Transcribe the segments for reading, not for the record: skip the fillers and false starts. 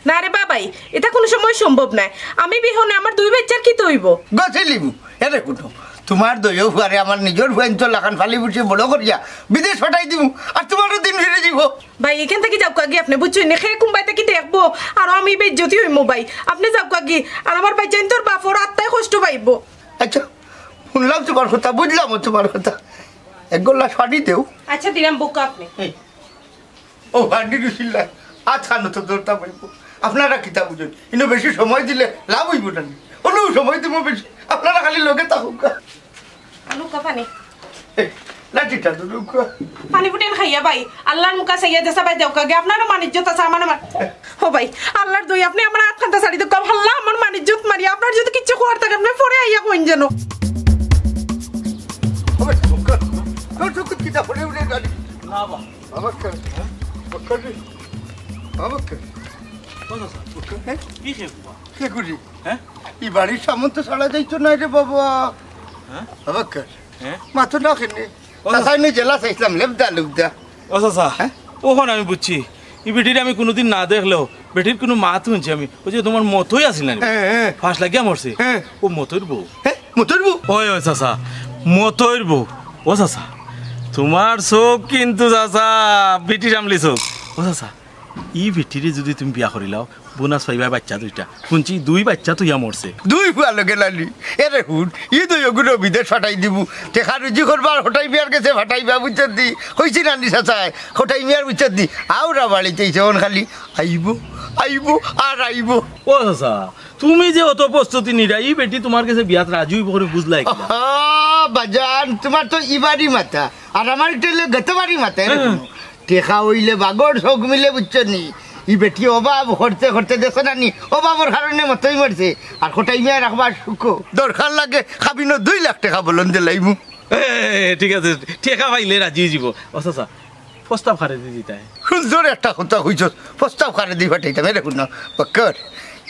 না রে বাবাই, এটা কোনো সময় সম্ভব নাই। আমি বিহনে আমার দুই বাচ্চার কি তৈব গছে লিবু এরে কুটো তোমার দইও ফুয়ারে আমার নিজের ফুয়াইন তো লাখান ফালি বুঝে বড় করিয়া বিদেশ পাঠাই দিব আর তোমারও দিন ফিরে যাব। ভাই এখান থেকে যাও কাগি, আপনি বুঝছেন না খেয়ে কুম্বাইতে কি দেখবো আর আমি বেজ্জতি হইমো ভাই। আপনি যাও কাগি আর আমার বাচ্চাইন তোর বাপর আত্মায় কষ্ট পাইব। আচ্ছা শুনলাম তোমার কথা, বুঝলাম তোমার কথা, এক গোল্লা শাড়ি দেও। আচ্ছা দিলাম বুক আপনি। ও হাড্ডি রুশিল্লা আচ্ছা তো দৌড়তা পাইব। আপনারা কিতা বুঝুন, কিন্তু বেশি সময় দিলে লাভ হইব না, অন্য সময় দিব বেশি। আপনারা খালি লোকে থাকুক। লুকা পানি লাঠিটা তো লুকা পানি ফুটেন খাইয়া ভাই। আল্লাহর মুখা চাইয়া দেশা ভাই যাও কাগে, আপনারও মানিজ্যত আছে আমার আমার। ও ভাই আল্লাহর দই, আপনি আমার হাত খান্তা শাড়ি তো কম হাল্লা আমার মানিজ্যত মারি। আপনার যদি কিচ্ছু খোয়ার থাকে আপনি পরে আইয়া কইন যেন। কিতা পড়ে উঠে গাড়ি না বা আমাকে আমাকে কি শেখবা কে করি হ্যাঁ এই বাড়ির সামন্ত ছাড়া যাইতো না রে বাবা। হ্যাঁ আমাকে হ্যাঁ মাথা না খেলে তাই জেলা চাইছিলাম লেবদা লুবদা। ও চাচা ওখানে আমি বুঝছি এই বেটির আমি কোনোদিন না দেখলেও বেটির কোনো মাত শুনছি আমি। ওই যে তোমার মতই আসিল না ফাঁস লাগিয়া মরছে, ও মতইর বউ। হ্যাঁ মতর বউ? ওই ওই চাচা মতইর বউ। ও চাচা তোমার চোখ কিন্তু চাচা বেটি সামলি চোখ। ও চাচা ই বেটিরে যদি তুমি বিয়া করিলাও বোনাস পাইবা বাচ্চা দুইটা, শুনছি দুই বাচ্চা তো ইয়া মরছে। দুই ফুয়া লগে লালি এরে হুন ই তো ওগুলো বিদেশ ফাটাই দিব। টেকা রুজি করবার হঠাই বিয়ার গেছে ফাটাইবা বুঝার দি হয়েছি নানি চাচায় হঠাই বিয়ার বুঝার দি আওরা বাড়িতে যেমন খালি আইব আইব আর আইব। ও চাচা তুমি যে অত প্রস্তুতি নিরা ই বেটি তোমার কাছে বিয়াত রাজি হইব করে বুঝলাই বাজান তোমার তো ইবারি মাথা আর আমার টেলে গতবারি মাথা। টেকা হইলে বাগর শোক মিলে বুঝছো নি ই বেটি অভাব করতে করতে দেখো নানি অভাবর কারণে মতই মরছে। আর কোটাই মেয়ে রাখবার সুখো দরকার লাগে খাবি না 2 লাখ টাকা বলন দিলাইমু। ঠিক আছে টেকা পাইলে রাজি যাব। ও চাচা প্রস্তাব খারে দি দিতা সুন্দর একটা কথা হইছ, প্রস্তাব কারে দি ফাটাইতাম এরে শুন বকর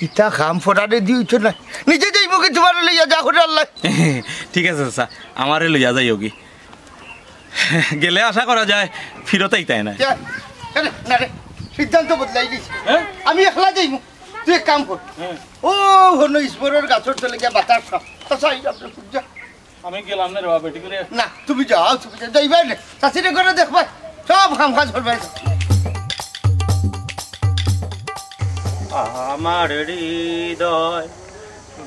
ইটা খাম ফোটারে দিয়েছ না নিজে যাই মুখে তোমার লইয়া যা করে আল্লাহ। ঠিক আছে চাচা আমারে লইয়া যাই ওগি গেলে আশা করা যায় ফিরত আইতাই না। না রে সিদ্ধান্ত বদলাই দিছি, আমি একলা যাইমু। তুই এক কাম কর ও হন ইসবরের গাছর চলে গিয়া বাতাস খা তাই আপনি পূজা। আমি গেলাম না রে বাবা বেটি করে। না তুমি যাও তুমি যাইবাই না চাষিরে করে দেখবা সব কাম কাজ করবাই। আমার হৃদয়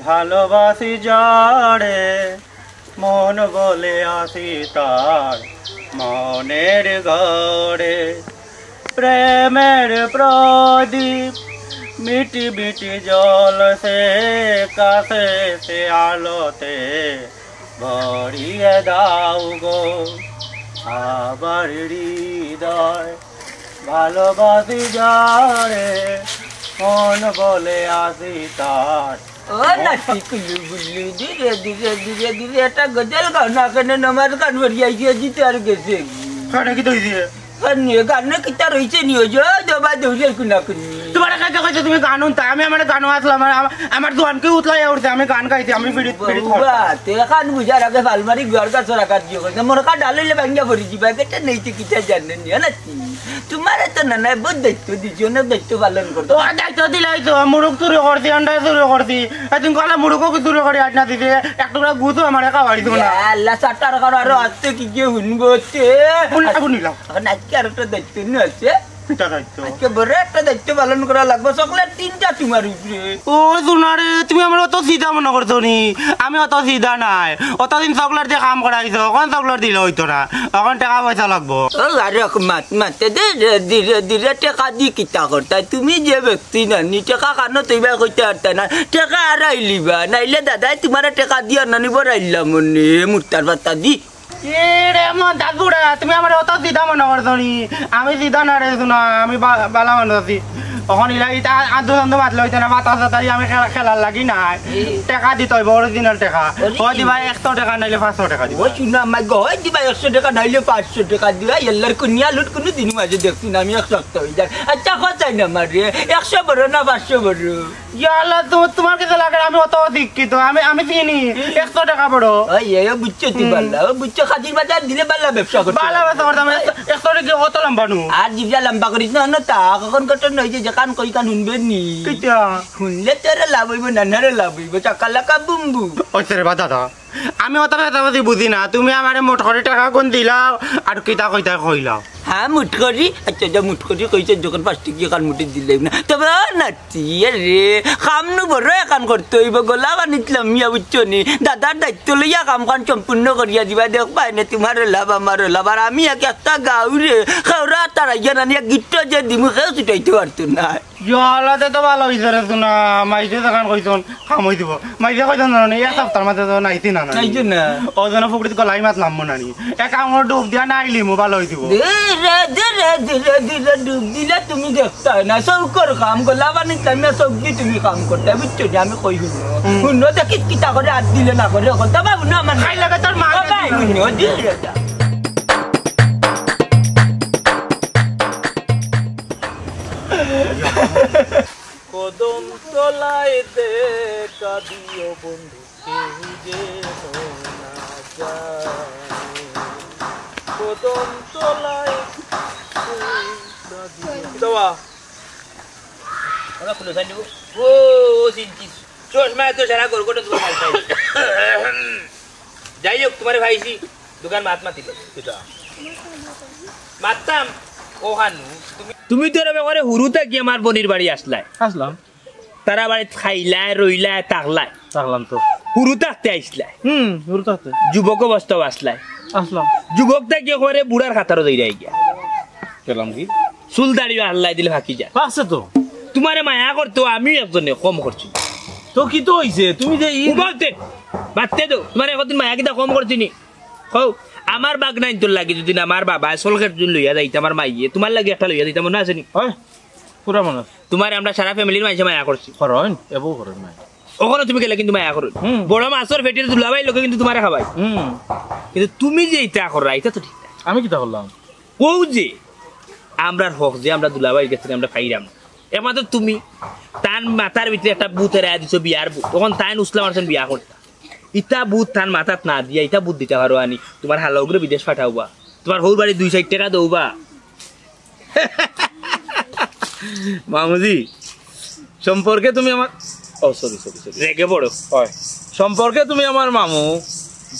ভালোবাসি যারে মন বলে আসি তার মনের ঘরে প্রেমের প্রদীপ মিটি মিটি জল সে কাছে সে আলোতে ভরিয়ে দাও গো আবার হৃদয় ভালোবাসি যারে মন বলে আসি তার। ও নাচি কুলু গুলু ধীরে ধীরে ধীরে ধীরে একটা গজল গাও না কেন আমার গান ভরিয়া জিতে আর গেছে কি তো গান কিতা রয়েছে নিও দবা দৌড়ে কুনা কুনি তোমার কাছে কইছে তুমি গান উনতা আমি আমার গান আসলাম আমার দোকানকে উতলাই উঠতে আমি গান গাইছি আমি বিড়ি তে খান বুঝার আগে আলমারি ঘর কাছে রাখার দিও মোর কা ডালিলে ভাঙ্গা ভরি দিবা কেটা নেইতে কিতা জানেন না তোমার তো না না বহুত দায়িত্ব দিছো না দায়িত্ব পালন করতো ও দায়িত্ব দিলাই তো মুড়ক চুরি করছি আন্ডা চুরি করছি তুমি কলা মুড়কও চুরি করে আট না দিতে এক টুকরা গুতো আমার খাওয়াই দিব না আল্লাহ চাটার কারো আরো আসতে কি কি শুনবো শুনিলাম আজকে আর একটা দায়িত্ব নিয়ে আছে পিতা দায়িত্ব আজকে বড় একটা দায়িত্ব পালন করা লাগবে চকলেট 3টা তোমার উপরে। ও সোনারে তুমি আমার অত সিধা মনে করছো নি আমি অত সিধা নাই অতদিন চকলেট দিয়ে কাম করাইছো এখন চকলেট দিলে হইতো না এখন টাকা পয়সা লাগবো। ও আরে মাতে দে ধীরে ধীরে টাকা দি কিতা করতা তুমি যে ব্যক্তি নানি টাকা কান তৈবা কইতে পারতা না টাকা আর আইলিবা নাইলে দাদাই তোমার টাকা দিয়া নানি বড়াইলাম মনে মুক্তার বার্তা দি তুমি আমার অত সিধা মনে করছো নি আমি সিধা না রে শোনা আমি বালা মানুষ আছি এখন ইটা আধ মাতলে হইতে না বাতাস আমি খেলার লাগি নাই টাকা দিতে হইব অরিজিনাল টাকা হয় দিবা 100 টাকা নাইলে 500 টাকা দিবা শুনা আমার গয় দিবা 100 টাকা নাইলে 500 টাকা দিবা এল্লার কুনিয়া লুট কোনো দিন মাঝে দেখছি না আমি 100 হই যায় আচ্ছা কথাই না মারে 100 বড় না 500 বড় ইয়াল্লা তোমার কাছে লাগে আমি অত শিক্ষিত আমি চিনি 100 টাকা বড় এই বুঝছো তুই বাল্লা বুঝছো খাদির বাজার দিলে বাল্লা ব্যবসা করতে বাল্লা ব্যবসা করতে 100 টাকা অত লম্বা নু আর জিবলা লম্বা করিস না তা কখন কত নই যে কান কই কান শুনবে নি কিটা শুনলে তোরে লাভ হইব নানারে লাভ হইব চাকালাকা বুম বুম ওইছে রে দাদা আমি অত কথা বুঝি না তুমি আমারে মোট করে টাকা কোন দিলাও আর কিতা কইতা কইলাও হ্যাঁ মুঠ করি আচ্ছা যা মুঠ করি কইছে যখন 5 টাকা কান মুঠি দিলে না তবে নাতি রে কামনু বড় কাম করতে হইব গলা বানিতলাম মিয়া বুঝছো নি দাদার দায়িত্ব লইয়া কাম কান সম্পূর্ণ করিয়া দিবা দেখ পাই না তোমার লাভ আমার লাভ আর আমি একটা গাঁও রে খাওরা তারা জানি গিট্ট যে দিমু খেয়ে ছুটাইতে পারতো না জলাতে তো ভালো হইছে রে শুনা মাইতে দোকান কইছন খামই দিব মাইতে কইছন না এক সপ্তাহের মধ্যে তো নাইতি না নাইছো না ওজন ফুকরিত গলাই মাছ নামবো না নি এক আমার ডুব দিয়া নাইলি মো ভালো হই দিব ধীরে ডুব দিলে তুমি দেখতে না সৌকর কাম গলা বানিতাম সবজি তুমি কাম করতে বুঝছো যে আমি কই শুনো দেখি কিতা করে হাত দিলে না করে কথা বাবু না আমার খাই লাগে তোর মা শুনো ধীরে কদম তলায় দেখা দিও বন্ধু কেউ যে না যায় কদম তলায় দেওয়া ওরা খুলে যাই নিব ও চিন্তি চশমা তো সারা গোল করে তোমার ভাই যাই হোক তোমার ভাইছি দোকান মাত মাতিল মাততাম ওহানু তুমি তো এরকম করে হুরুতে কি আমার বনির বাড়ি আসলাই আসলাম তারা বাড়ি খাইলাই রইলাই তাকলাই থাকলাম তো হুরু থাকতে আসলাই হুরু থাকতে যুবক অবস্থাও আসলাই আসলাম যুবকটা কি করে বুড়ার খাতারও দই রাই গিয়া গেলাম কি চুল দাড়িও আল্লাহ দিলে ফাঁকি যায় আছে তো তোমারে মায়া করতো আমি একজনে কম করছি তো কি তো হইছে তুমি যে বলতে বাদতে দো তোমার একদিন মায়া কিটা কম করছি নি হও আমার বাগ নাই তোর লাগে যদি না আমার বাবা সলকেট জুন লইয়া যাইতে আমার মাইয়ে তোমার লাগে একটা লইয়া দিতে মনে আছে নি হয় পুরা মানুষ তোমার আমরা সারা ফ্যামিলির মাঝে মায়া করছি করেন এবো করেন নাই ওখানে তুমি গেলে কিন্তু মায়া করো বড় মাছের ফেটির দুলাভাই লোকে কিন্তু তোমারে খাবাই কিন্তু তুমি যে এটা করো এটা তো ঠিক না আমি কিটা করলাম ও যে আমরার হক যে আমরা দুলাভাইয়ের কাছে আমরা খাইরাম একমাত্র তুমি তার মাথার ভিতরে একটা বুথের আয়া দিছো বিয়ার বুথ তখন তাই উসলাম আসেন বিয়া করতা ইটা বুথ তার মাথাত না দিয়া ইটা বুথ দিতে পারো আনি তোমার হালাউগুলো বিদেশ পাঠাওবা তোমার হৌর বাড়ি 2-4 টাকা দৌবা মামুজি সম্পর্কে তুমি আমার ও সরি রেগে বড় হয় সম্পর্কে তুমি আমার মামু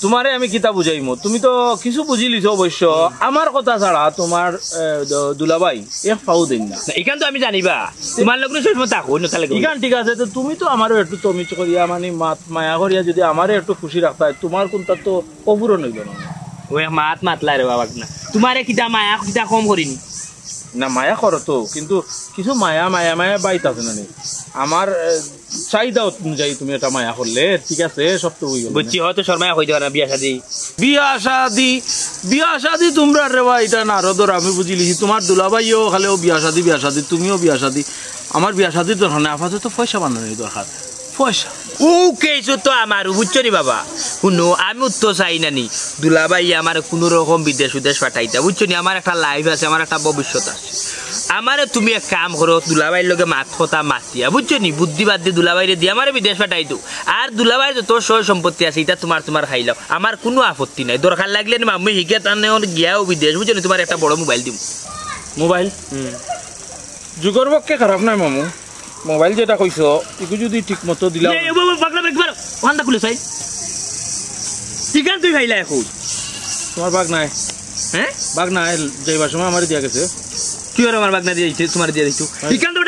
তোমারে আমি কিতা বুঝাইমু তুমি তো কিছু বুঝিলিছ অবশ্য আমার কথা ছাড়া তোমার দুলাভাই এক পাও দিন না এখান তো আমি জানিবা তোমার লোক সবসময় থাকো তাহলে ইখান ঠিক আছে তো তুমি তো আমারও একটু তমিচ করিয়া মানে মাত মায়া করিয়া যদি আমারে একটু খুশি রাখতা তোমার কোনটা তো অপূরণ হইল না ওই মাতলা রে বাবা না তোমারে কিটা মায়া কিটা কম করিনি না মায়া করো তো কিন্তু কিছু মায়া বাইত আছে না আমার চাহিদা অনুযায়ী তুমি এটা মায়া করলে ঠিক আছে সব তো হয়ে গেল বুঝছি হয়তো শর্মায়া হইতে পারে না বিয়া শাদি তোমরা রে ভাই এটা না রদর আমি বুঝিলিছি তোমার দুলাভাইও খালেও বিয়া শাদি তুমিও বিয়া শাদি আমার বিয়া শাদির দরকার নেই আপাতত পয়সা বানানোর দরকার পয়সা ও কেছো তো আমার বুঝছো নি বাবা শুনো আমি তো চাই নানি দুলাভাই আমার কোনো রকম বিদেশ পাঠাইতা বুঝছো নি আমার একটা লাইফ আছে আমার একটা ভবিষ্যৎ আছে আমারে তুমি এক কাম করো দুলাভাইয়ের লগে মাত কথা মাতিয়া বুঝছো নি বুদ্ধিবাদ দিয়ে দুলাভাইরে দিয়ে আমার বিদেশ পাঠাই দো আর দুলাভাই তো তোর সয় সম্পত্তি আছে এটা তোমার খাইলাও আমার কোনো আপত্তি নাই দরকার লাগলে আমি শিখে তার গিয়াও বিদেশ বুঝছো নি তোমার একটা বড় মোবাইল দিব মোবাইল যুগর পক্ষে খারাপ নাই মামু মোবাইল যেটা কইছ ইকু যদি ঠিক মতো দিলা ওখানটা খুলে চাই ঠিকান তুই খাইলা এখন তোমার বাঘ নাই হ্যাঁ বাঘ নাই যাইবার সময় আমার দিয়া গেছে কি আর আমার বাগনা দিয়ে তোমার দিয়ে দিছো ঠিকান তো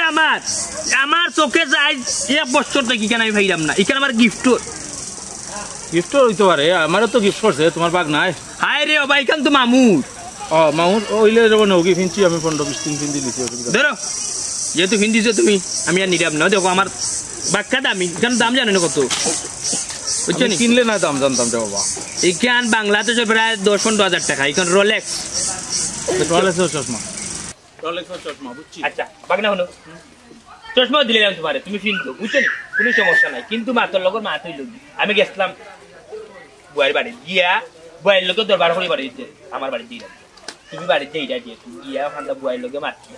আমার চোখে যাই 1 বছর থেকে কেন আমি ভাইরাম না এখানে আমার গিফট হইতে পারে আমারও তো গিফট করছে তোমার বাঘ নাই হায় রে বাবা এখান তো মামুর মামুর ওইলে যাবো নৌকি ফিনছি আমি 15-20 দিন ফিন দিয়েছি ধরো যেহেতু ফিনদিছো তুমি আমি আর নিরাম না দেখো আমার বাক্কা দামি এখানে দাম জানো না কত বুঝছো নি কিনলে না দাম জানতাম রে বাবা এখান বাংলাদেশে প্রায় 10-15 হাজার টাকা এখান রোলেক্স চশমা বুঝছি আচ্ছা বাগনা হলো চশমাও দিলে তোমারে তুমি ফিনতো বুঝছো নি কোনো সমস্যা নাই কিন্তু মাতর লগর মাত হইল আমি গেছিলাম বুয়ার বাড়ি গিয়া বুয়ার লোকের দরবার করে বাড়ি দিতে আমার বাড়ি দিয়ে তুমি বাড়িতে এইটা দিয়ে গিয়া ওখানটা বুয়ার লোকে মারছি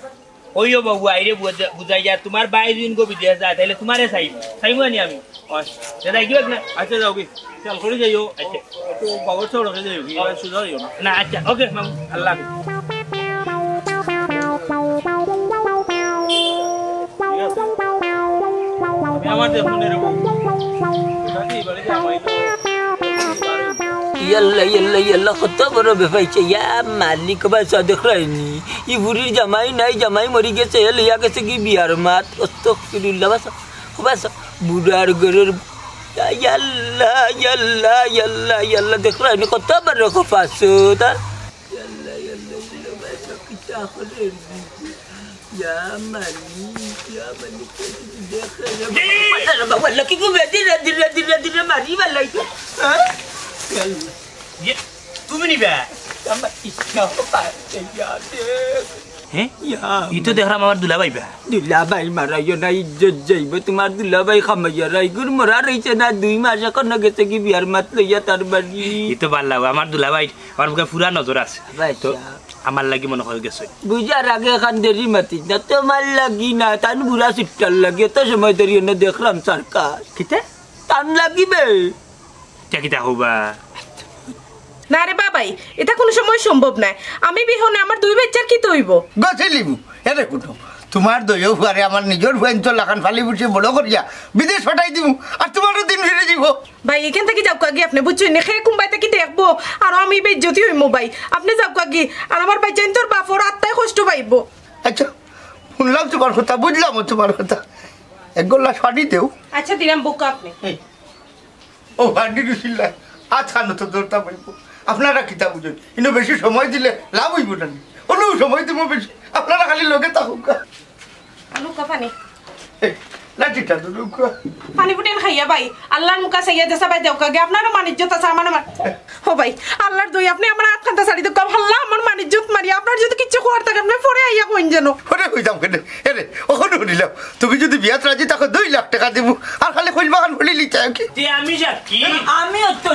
ওইও বাবু আইরে বুঝাই যা তোমার বাইরে দিন গো বিদেশ যায় তাহলে তোমারে চাইবো আনি আমি দাদা কি না আচ্ছা যাও কি চল করে যাইও আচ্ছা তো বাবর ছোড় রেখে যাইও কি সুজা যাইও না আচ্ছা ওকে মামু আল্লাহ আমি আমার দেখুন এরকম বাড়িতে আমাই তো ইয়াল্লা ইয়াল্লা ইয়াল্লা কত বড় বেফাইছে ইয়া মালিক বাসা দেখরাইনি ই বুড়ির জামাই নাই জামাই মরি গেছে লইয়া গেছে কি বিয়ার মাত আস্তাগফিরুল্লাহ বাসা বুড়ার ঘরের ইয়াল্লা ইয়াল্লা ইয়াল্লা ইয়াল্লা দেখরাইনি কত বড় খফাসো তা ইয়াল্লা ইয়াল্লা ইয়াল্লা বাসা কিতা করে ইয়া মালিক দেখরাইনি বাবা লকি কো দিরা মারি বালাই হ্যাঁ তুমি নিবা হ্যাঁ ইতো দেখলাম আমার দুলাভাই বা দুলাভাই মারাইও না ইজ্জত যাইব তোমার দুলাভাই খামাইয়া রাইগুর মরা রয়েছে না 2 মাস এখন গেছে কি বিয়ার মাত লইয়া তার বাড়ি ইতো ভাল লাগবে আমার দুলাভাই আমার মুখে পুরা নজর আছে তো আমার লাগি মনে হয়ে গেছে বুঝার আগে এখান দেরি মাতি না তোমার লাগি না তান বুড়া সিটটার লাগে তো সময় ধরে না দেখলাম সরকার কিতে টান লাগিবে কিতা হবা না রে বাবাই এটা কোনো সময় সম্ভব নাই আমি বিহনে আমার 2 বাচ্চার কি তৈব গছে লিবু এরে কুটো তোমার দইও ফুয়ারে আমার নিজের ফুয়ান তো লাখান ফালি বুঝে বড় করিয়া বিদেশ ফাটাই দিব আর তোমারও দিন ফিরে যাব ভাই এখান থেকে যাও কাগি আপনি বুঝছেন না খেয়ে কুম্বাইতে কি দেখবো আর আমি বেজ্জতি হইমু ভাই আপনি যাও কাগি আর আমার বাচ্চা তোর বাপর আত্মায় কষ্ট পাইবো আচ্ছা শুনলাম তোমার কথা বুঝলাম তোমার কথা এক গোল্লা শাড়ি দেও আচ্ছা দিলাম বুক আপনি ও হাড্ডি রুসিল্লা আচ্ছা না তো দৌড়তা পাইব আপনারা কিতা বুঝুন কিন্তু বেশি সময় দিলে লাভ হইব না অন্য সময় দিব বেশি আপনারা খালি লগে থাকুক লুকা পানি লাঠিটা তো লুক পানি ফুটেন খাইয়া ভাই আল্লাহর মুখা চাইয়া দেশা ভাই দেও কাগে আপনারও মানিজ্জত আছে আমার ও ভাই আল্লাহর দই আপনি আমার আটখান্তা শাড়ি দেখ আল্লাহ আমার মানিজ্জত মারি আপনার যদি কিচ্ছু কোয়ার থাকে আপনি পরে আইয়া কইন যেন ওরে কইতাম কেন এরে ওখানে শুনিলাম তুমি যদি বিয়াত রাজি তাকে 2 লাখ টাকা দিব আর খালি কইল বাগান খুলি লিতে কি আমি যাকি আমি অত